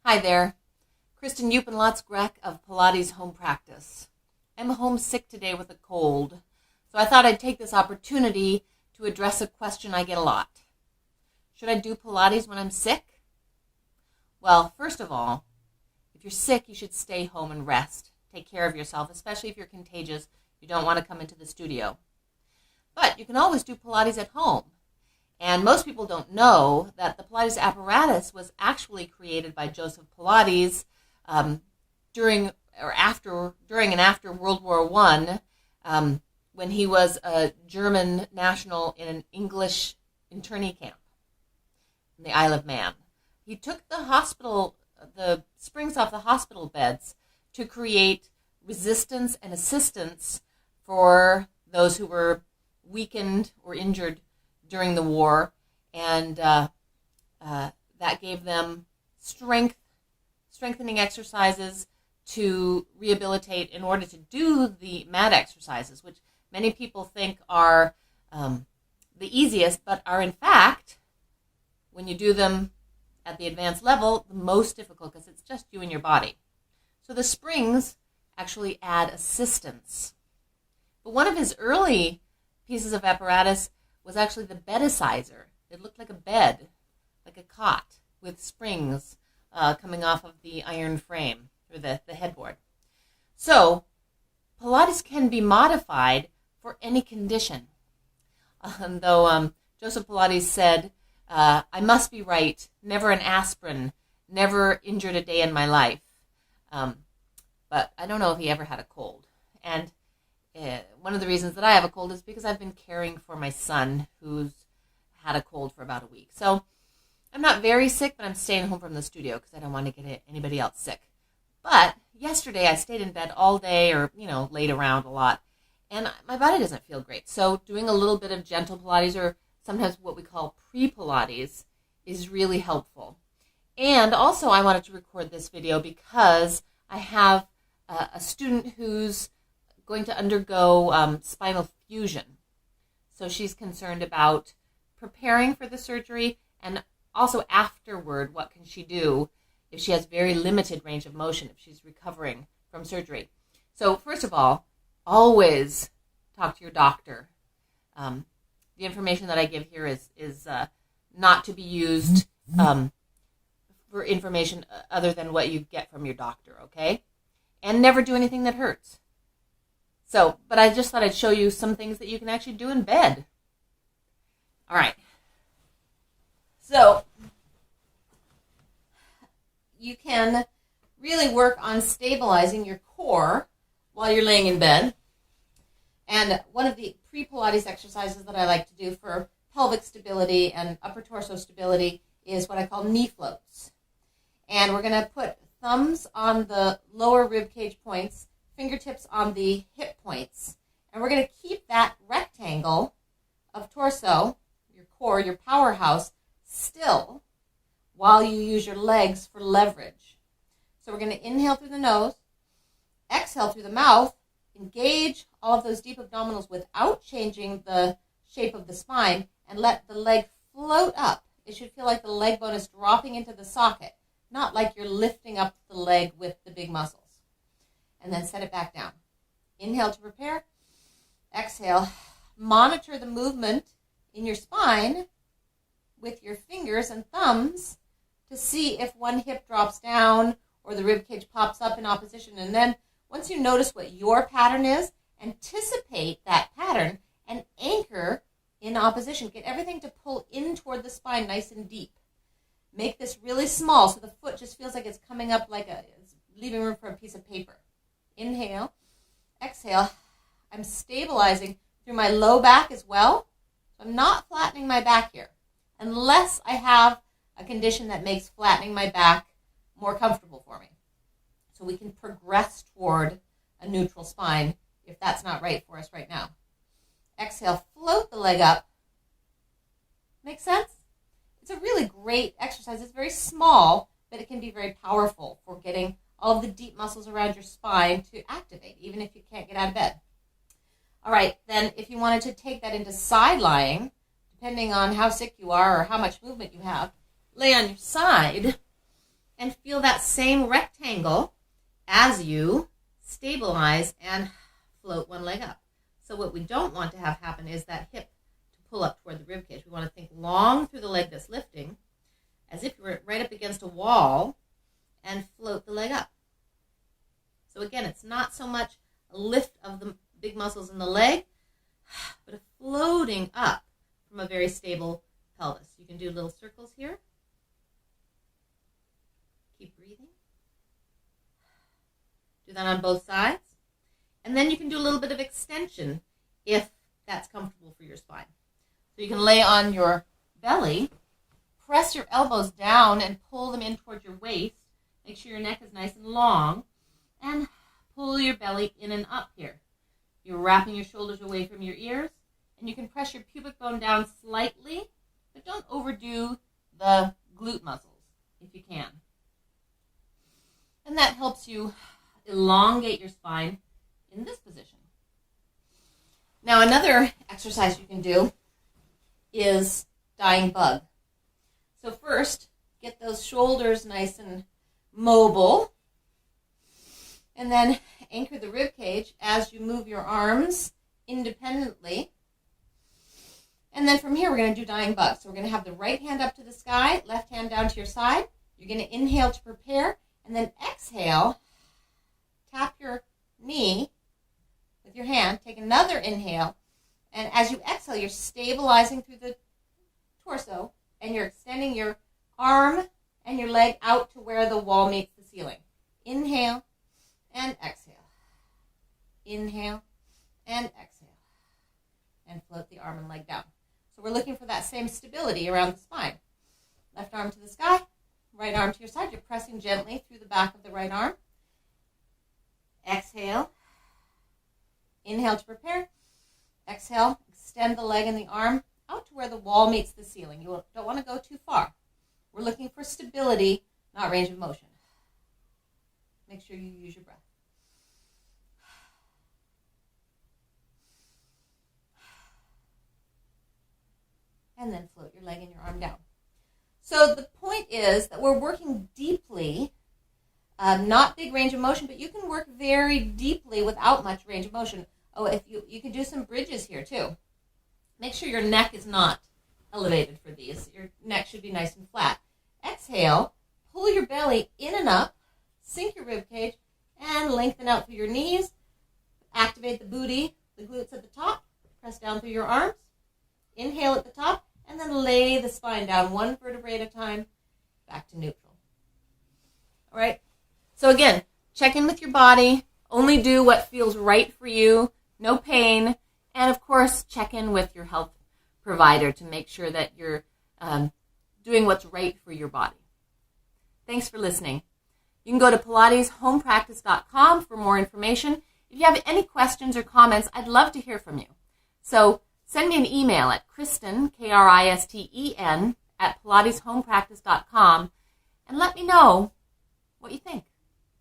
Hi there, Kristen Uppenlotz-Grech of Pilates Home Practice. I'm homesick today with a cold, so I thought I'd take this opportunity to address a question I get a lot. Should I do Pilates when I'm sick? Well, first of all, if you're sick, you should stay home and rest. Take care of yourself, especially if you're contagious. You don't want to come into the studio. But you can always do Pilates at home. And most people don't know that the Pilates apparatus was actually created by Joseph Pilates during and after World War I, when he was a German national in an English internee camp in the Isle of Man. He took the springs off the hospital beds to create resistance and assistance for those who were weakened or injured during the war, and that gave them strengthening exercises to rehabilitate in order to do the mat exercises, which many people think are the easiest, but are in fact, when you do them at the advanced level, the most difficult because it's just you and your body. So the springs actually add assistance. But one of his early pieces of apparatus was actually the bedicizer. It looked like a bed, like a cot, with springs coming off of the iron frame, or the headboard. So Pilates can be modified for any condition. Though Joseph Pilates said, I must be right, never an aspirin, never injured a day in my life. But I don't know if he ever had a cold. And one of the reasons that I have a cold is because I've been caring for my son who's had a cold for about a week. So I'm not very sick, but I'm staying home from the studio because I don't want to get anybody else sick. But yesterday I stayed in bed all day or, laid around a lot. And my body doesn't feel great. So doing a little bit of gentle Pilates, or sometimes what we call pre-Pilates, is really helpful. And also I wanted to record this video because I have a student who's going to undergo spinal fusion. So she's concerned about preparing for the surgery and also afterward, what can she do if she has very limited range of motion, if she's recovering from surgery. So first of all, always talk to your doctor. The information that I give here is not to be used for information other than what you get from your doctor, okay? And never do anything that hurts. So, but I just thought I'd show you some things that you can actually do in bed. All right. So, you can really work on stabilizing your core while you're laying in bed. And one of the pre-Pilates exercises that I like to do for pelvic stability and upper torso stability is what I call knee floats. And we're going to put thumbs on the lower rib cage points, fingertips on the hip points, and we're going to keep that rectangle of torso, your core, your powerhouse, still while you use your legs for leverage. So we're going to inhale through the nose, exhale through the mouth, engage all of those deep abdominals without changing the shape of the spine, and let the leg float up. It should feel like the leg bone is dropping into the socket, not like you're lifting up the leg with the big muscles. And then set it back down. Inhale to prepare. Exhale. Monitor the movement in your spine with your fingers and thumbs to see if one hip drops down or the rib cage pops up in opposition. And then once you notice what your pattern is, anticipate that pattern and anchor in opposition. Get everything to pull in toward the spine nice and deep. Make this really small so the foot just feels like it's coming up like it's leaving room for a piece of paper. Inhale, exhale. I'm stabilizing through my low back as well. So I'm not flattening my back here, unless I have a condition that makes flattening my back more comfortable for me. So we can progress toward a neutral spine if that's not right for us right now. Exhale, float the leg up. Make sense? It's a really great exercise. It's very small, but it can be very powerful for getting all of the deep muscles around your spine to activate, even if you can't get out of bed. All right, then if you wanted to take that into side lying, depending on how sick you are or how much movement you have, lay on your side and and feel that same rectangle as you stabilize and float one leg up. So what we don't want to have happen is that hip to pull up toward the rib cage. We want to think long through the leg that's lifting, as if you were right up against a wall, and float the leg up. So again, it's not so much a lift of the big muscles in the leg, but a floating up from a very stable pelvis. You can do little circles here. Keep breathing. Do that on both sides. And then you can do a little bit of extension if that's comfortable for your spine. So you can lay on your belly, press your elbows down and pull them in towards your waist. Make sure your neck is nice and long, and pull your belly in and up here. You're wrapping your shoulders away from your ears, and you can press your pubic bone down slightly, but don't overdo the glute muscles if you can. And that helps you elongate your spine in this position. Now, another exercise you can do is dying bug. So first, get those shoulders nice and mobile, and then anchor the rib cage as you move your arms independently. And then from here, we're going to do dying bug. So we're going to have the right hand up to the sky, left hand down to your side. You're going to inhale to prepare, and then exhale. Tap your knee with your hand. Take another inhale, and as you exhale, you're stabilizing through the torso, and you're extending your arm and your leg out to where the wall meets the ceiling. Inhale and exhale. Inhale and exhale. And float the arm and leg down. So we're looking for that same stability around the spine. Left arm to the sky, right arm to your side. You're pressing gently through the back of the right arm. Exhale. Inhale to prepare. Exhale. Extend the leg and the arm out to where the wall meets the ceiling. You don't want to go too far. We're looking for stability, not range of motion. Make sure you use your breath. And then float your leg and your arm down. So the point is that we're working deeply, not big range of motion, but you can work very deeply without much range of motion. Oh, if you can do some bridges here too. Make sure your neck is not elevated for these. Your neck should be nice and flat. Exhale, pull your belly in and up, sink your rib cage, and lengthen out through your knees. Activate the booty, the glutes at the top. Press down through your arms. Inhale at the top, and then lay the spine down one vertebrae at a time, back to neutral. All right? So again, check in with your body. Only do what feels right for you. No pain. And of course, check in with your health provider to make sure that you're doing what's right for your body. Thanks for listening. You can go to pilateshomepractice.com for more information. If you have any questions or comments, I'd love to hear from you. So send me an email at Kristen, Kristen, at pilateshomepractice.com, and let me know what you think.